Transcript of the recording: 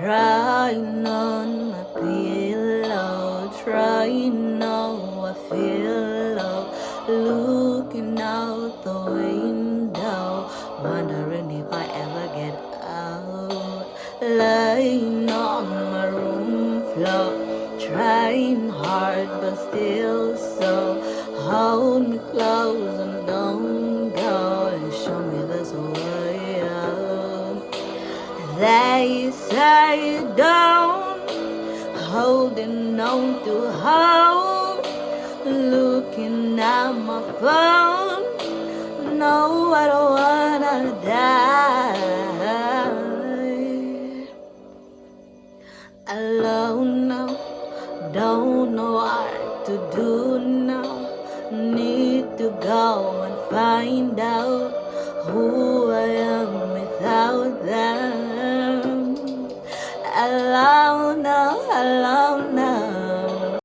Crying on my pillow, trying how I feel low, looking out the window, wondering if I ever get out. Lying on my room floor, trying hard but still so. Hold me close and don't go, and show me this way out. They say don't, holding on to hope, looking at my phone. No, I don't wanna die alone now. Don't know what to do now. Need to go and find out who I am without them. Alone now, alone now.